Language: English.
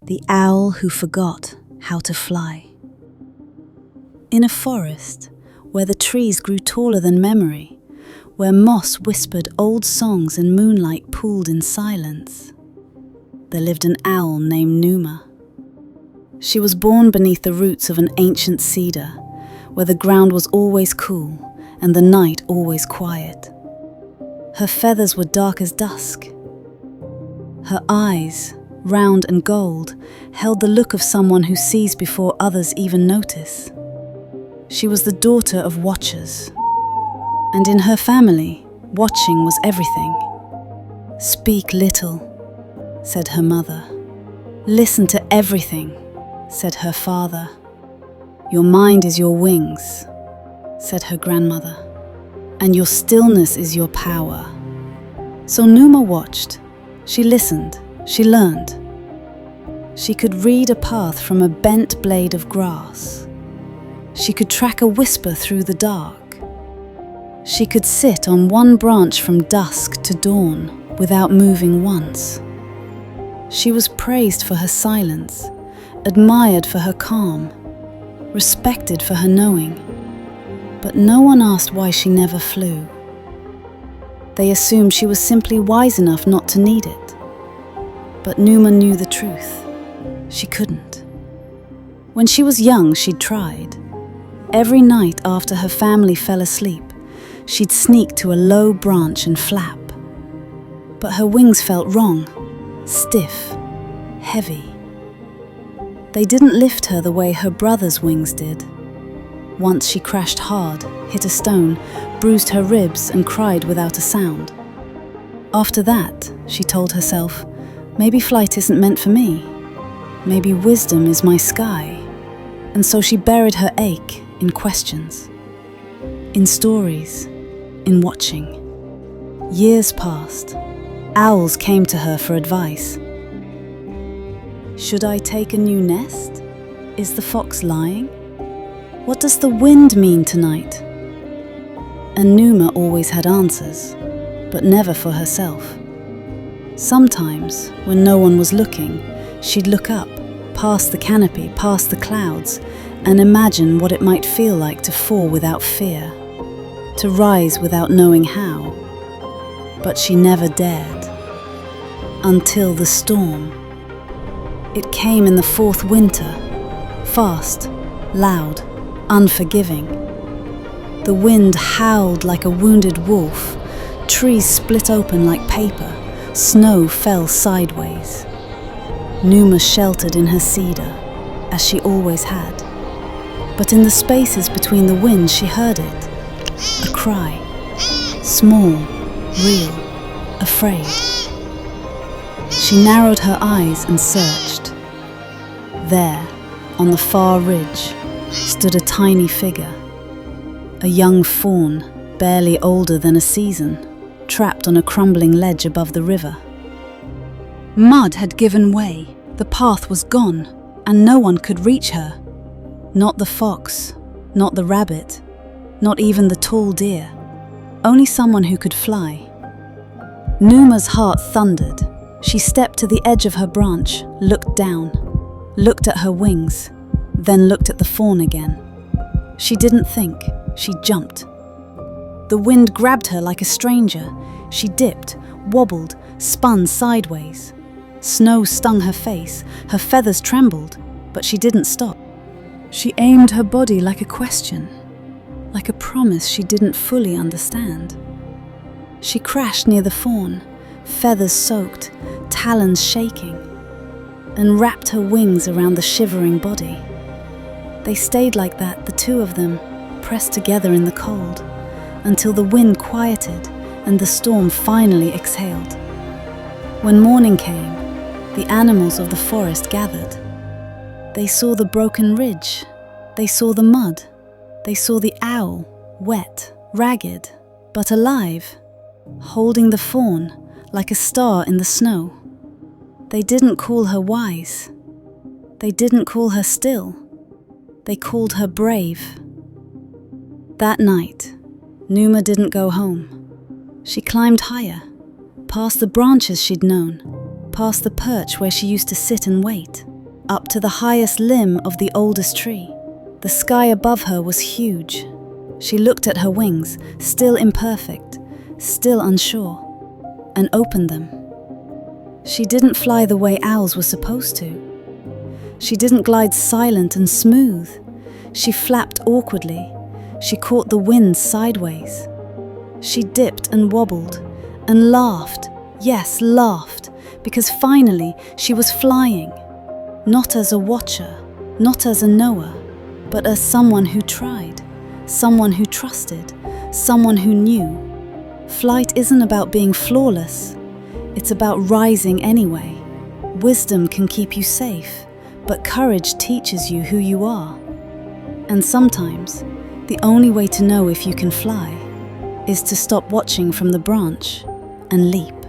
The owl who forgot how to fly. In a forest where the trees grew taller than memory, where moss whispered old songs and moonlight pooled in silence, there lived an owl named Numa. She was born beneath the roots of an ancient cedar, where the ground was always cool and the night always quiet. Her feathers were dark as dusk. Her eyes, round and gold, held the look of someone who sees before others even notice. She was the daughter of watchers, and in her family, watching was everything. "Speak little," said her mother. "Listen to everything," said her father. "Your mind is your wings," said her grandmother, "and your stillness is your power." So Numa watched. She listened. She learned. She could read a path from a bent blade of grass. She could track a whisper through the dark. She could sit on one branch from dusk to dawn without moving once. She was praised for her silence, admired for her calm, respected for her knowing. But no one asked why she never flew. They assumed she was simply wise enough not to need it. But Numa knew the truth. She couldn't. When she was young, she'd tried. Every night after her family fell asleep, she'd sneak to a low branch and flap. But her wings felt wrong, stiff, heavy. They didn't lift her the way her brother's wings did. Once she crashed hard, hit a stone, bruised her ribs and cried without a sound. After that, she told herself, maybe flight isn't meant for me. Maybe wisdom is my sky. And so she buried her ache in questions, in stories, in watching. Years passed. Owls came to her for advice. Should I take a new nest? Is the fox lying? What does the wind mean tonight? And Numa always had answers, but never for herself. Sometimes, when no one was looking, she'd look up, past the canopy, past the clouds, and imagine what it might feel like to fall without fear, to rise without knowing how. But she never dared. Until the storm. It came in the fourth winter, fast, loud, unforgiving. The wind howled like a wounded wolf, trees split open like paper, snow fell sideways. Numa sheltered in her cedar, as she always had. But in the spaces between the winds she heard it, a cry, small, real, afraid. She narrowed her eyes and searched. There, on the far ridge, stood a tiny figure, a young fawn, barely older than a season, trapped on a crumbling ledge above the river. Mud had given way, the path was gone, and no one could reach her. Not the fox, not the rabbit, not even the tall deer, only someone who could fly. Numa's heart thundered. She stepped to the edge of her branch, looked down, looked at her wings, then looked at the fawn again. She didn't think, she jumped. The wind grabbed her like a stranger. She dipped, wobbled, spun sideways. Snow stung her face, her feathers trembled, but she didn't stop. She aimed her body like a question, like a promise she didn't fully understand. She crashed near the fawn, feathers soaked, talons shaking, and wrapped her wings around the shivering body. They stayed like that, the two of them, pressed together in the cold, until the wind quieted and the storm finally exhaled. When morning came, the animals of the forest gathered. They saw the broken ridge, they saw the mud, they saw the owl, wet, ragged, but alive, holding the fawn like a star in the snow. They didn't call her wise. They didn't call her still. They called her brave. That night, Numa didn't go home. She climbed higher, past the branches she'd known, past the perch where she used to sit and wait. up to the highest limb of the oldest tree. The sky above her was huge. She looked at her wings, still imperfect, still unsure, and opened them. She didn't fly the way owls were supposed to. She didn't glide silent and smooth. She flapped awkwardly. She caught the wind sideways. She dipped and wobbled and laughed, yes, laughed, because finally she was flying, not as a watcher, not as a knower, but as someone who tried, someone who trusted, someone who knew. Flight isn't about being flawless. It's about rising anyway. Wisdom can keep you safe, but courage teaches you who you are. And sometimes, the only way to know if you can fly is to stop watching from the branch and leap.